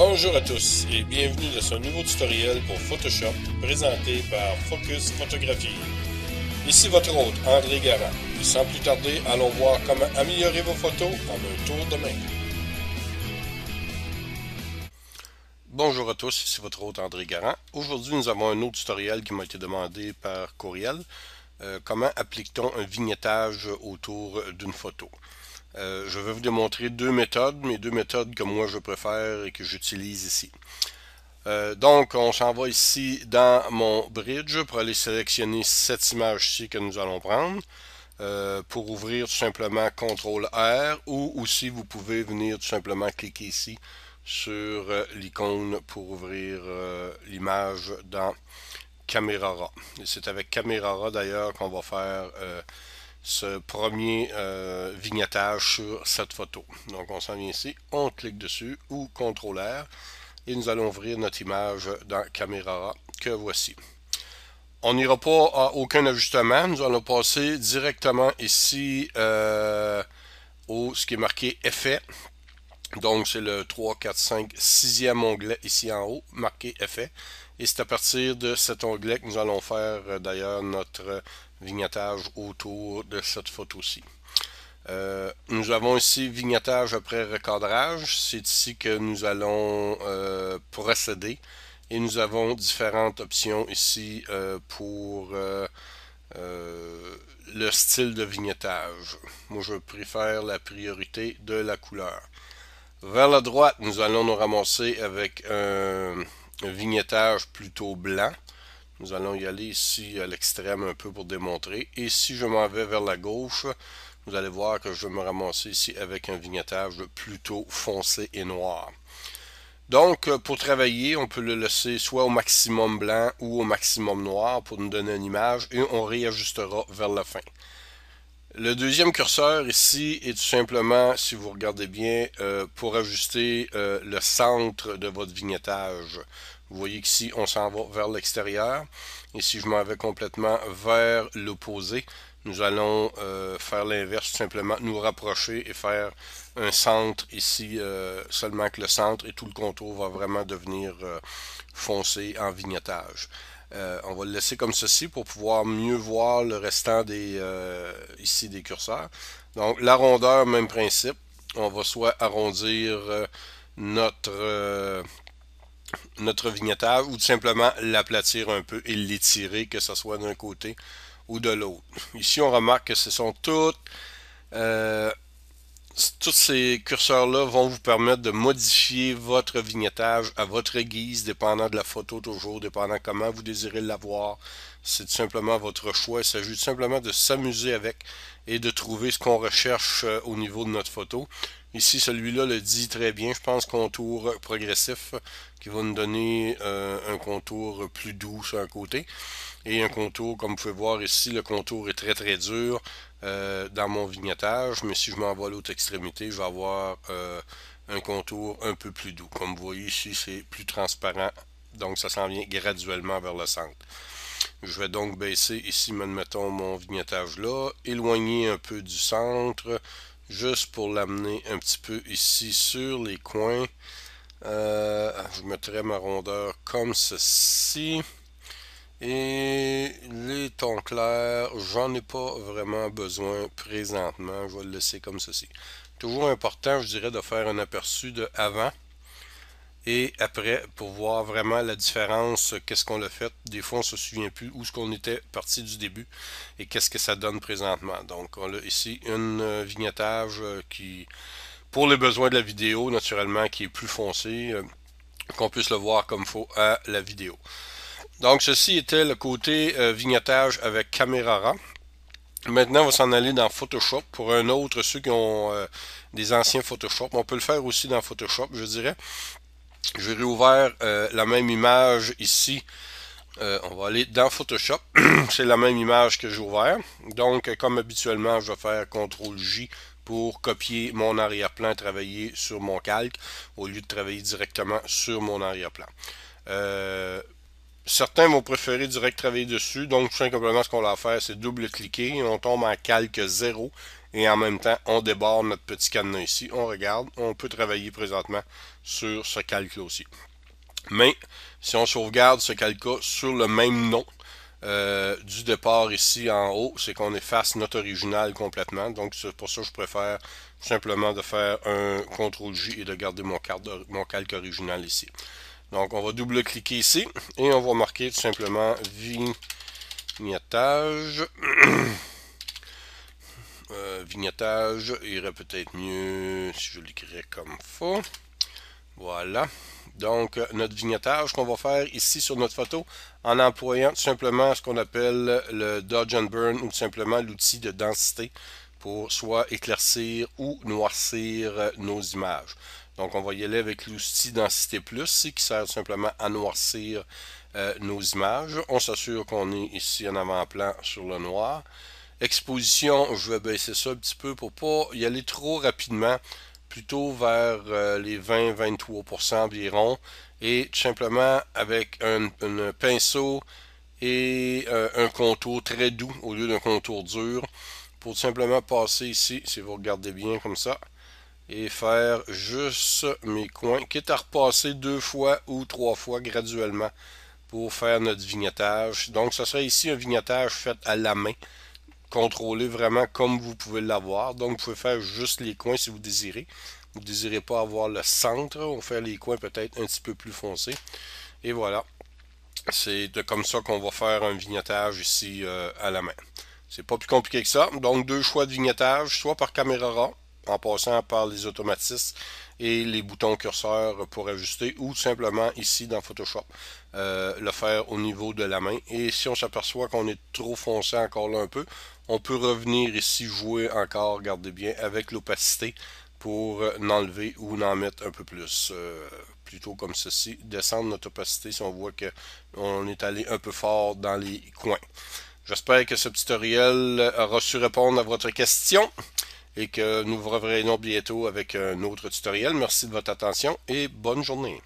Bonjour à tous et bienvenue dans ce nouveau tutoriel pour Photoshop présenté par Focus Photographie. Ici votre hôte André Garand et sans plus tarder, allons voir comment améliorer vos photos en un tour de main. Bonjour à tous, ici votre hôte André Garand. Aujourd'hui nous avons un autre tutoriel qui m'a été demandé par courriel. Comment applique-t-on un vignettage autour d'une photo? Je vais vous démontrer mes deux méthodes que moi je préfère et que j'utilise ici. Donc on s'en va ici dans mon bridge pour aller sélectionner cette image-ci que nous allons prendre. Pour ouvrir tout simplement CTRL-R ou aussi vous pouvez venir tout simplement cliquer ici sur l'icône pour ouvrir l'image dans Camera Raw. C'est avec Camera Raw d'ailleurs qu'on va faire ce premier vignettage sur cette photo. Donc on s'en vient ici, on clique dessus ou CTRL-R et nous allons ouvrir notre image dans Camera Raw que voici. On n'ira pas à aucun ajustement, nous allons passer directement ici au ce qui est marqué Effets. Donc c'est le 3, 4, 5, 6e onglet ici en haut, marqué Effets. Et c'est à partir de cet onglet que nous allons faire d'ailleurs notre vignettage autour de cette photo-ci. Nous avons ici vignettage après recadrage. C'est ici que nous allons procéder. Et nous avons différentes options ici pour le style de vignettage. Moi je préfère la priorité de la couleur. Vers la droite, nous allons nous ramasser avec un vignettage plutôt blanc. Nous allons y aller ici à l'extrême un peu pour démontrer. Et si je m'en vais vers la gauche, vous allez voir que je vais me ramasser ici avec un vignettage plutôt foncé et noir. Donc, pour travailler, on peut le laisser soit au maximum blanc ou au maximum noir pour nous donner une image et on réajustera vers la fin. Le deuxième curseur ici est tout simplement, si vous regardez bien, pour ajuster le centre de votre vignettage. Vous voyez qu'ici, on s'en va vers l'extérieur. Et si je m'en vais complètement vers l'opposé, nous allons faire l'inverse, tout simplement nous rapprocher et faire un centre ici, seulement que le centre et tout le contour va vraiment devenir foncé en vignettage. On va le laisser comme ceci pour pouvoir mieux voir le restant des ici des curseurs. Donc la rondeur, même principe. On va soit arrondir notre vignettage ou tout simplement l'aplatir un peu et l'étirer, que ce soit d'un côté ou de l'autre. Ici on remarque que ce sont tous ces curseurs-là vont vous permettre de modifier votre vignettage à votre guise, dépendant de la photo toujours, dépendant comment vous désirez l'avoir. C'est tout simplement votre choix. Il s'agit tout simplement de s'amuser avec et de trouver ce qu'on recherche au niveau de notre photo. Ici, celui-là le dit très bien, je pense, contour progressif, qui va nous donner un contour plus doux sur un côté. Et un contour, comme vous pouvez voir ici, le contour est très dur dans mon vignettage, mais si je m'en vais à l'autre extrémité, je vais avoir un contour un peu plus doux. Comme vous voyez ici, c'est plus transparent, donc ça s'en vient graduellement vers le centre. Je vais donc baisser ici, mettons mon vignettage là, éloigner un peu du centre, juste pour l'amener un petit peu ici sur les coins. Je mettrai ma rondeur comme ceci. Et les tons clairs, j'en ai pas vraiment besoin présentement. Je vais le laisser comme ceci. Toujours important, je dirais, de faire un aperçu de avant et après pour voir vraiment la différence, qu'est-ce qu'on a fait. Des fois, on se souvient plus où est-ce qu'on était parti du début et qu'est-ce que ça donne présentement. Donc, on a ici un vignettage qui, pour les besoins de la vidéo, naturellement, qui est plus foncé, qu'on puisse le voir comme il faut à la vidéo. Donc, ceci était le côté vignettage avec Camera Raw. Maintenant, on va s'en aller dans Photoshop. Pour un autre, ceux qui ont des anciens Photoshop, on peut le faire aussi dans Photoshop, je dirais. J'ai réouvert la même image ici. On va aller dans Photoshop. C'est la même image que j'ai ouvert. Donc, comme habituellement, je vais faire CTRL-J pour copier mon arrière-plan, travailler sur mon calque, au lieu de travailler directement sur mon arrière-plan. Certains vont préférer direct travailler dessus, donc tout simplement ce qu'on va faire, c'est double-cliquer, on tombe en calque 0 et en même temps, on débarre notre petit cadenas ici. On regarde, on peut travailler présentement sur ce calque-là aussi. Mais si on sauvegarde ce calque sur le même nom du départ ici en haut, c'est qu'on efface notre original complètement. Donc c'est pour ça que je préfère simplement de faire un CTRL-J et de garder mon calque original ici. Donc on va double-cliquer ici et on va marquer tout simplement vignettage. Vignettage irait peut-être mieux si je l'écrirais comme faut. Voilà. Donc, notre vignettage qu'on va faire ici sur notre photo en employant tout simplement ce qu'on appelle le Dodge and Burn ou tout simplement l'outil de densité pour soit éclaircir ou noircir nos images. Donc, on va y aller avec l'outil densité plus qui sert tout simplement à noircir nos images. On s'assure qu'on est ici en avant-plan sur le noir. Exposition, je vais baisser ça un petit peu pour pas y aller trop rapidement, plutôt vers les 20-23% environ, et tout simplement avec un pinceau et un contour très doux au lieu d'un contour dur, pour tout simplement passer ici, si vous regardez bien comme ça, et faire juste mes coins, quitte à repasser 2 fois ou 3 fois graduellement pour faire notre vignettage. Donc ce serait ici un vignettage fait à la main, contrôler vraiment comme vous pouvez l'avoir. Donc, vous pouvez faire juste les coins si vous désirez. Vous ne désirez pas avoir le centre. On fait les coins peut-être un petit peu plus foncés. Et voilà. C'est comme ça qu'on va faire un vignettage ici à la main. C'est pas plus compliqué que ça. Donc, deux choix de vignettage, soit par caméra raw, en passant par les automatismes et les boutons curseurs pour ajuster, ou simplement ici dans Photoshop, le faire au niveau de la main. Et si on s'aperçoit qu'on est trop foncé encore là un peu, on peut revenir ici jouer encore, regardez bien, avec l'opacité pour enlever ou en mettre un peu plus. Plutôt comme ceci, descendre notre opacité si on voit qu'on est allé un peu fort dans les coins. J'espère que ce tutoriel aura su répondre à votre question et que nous vous reverrons bientôt avec un autre tutoriel. Merci de votre attention et bonne journée.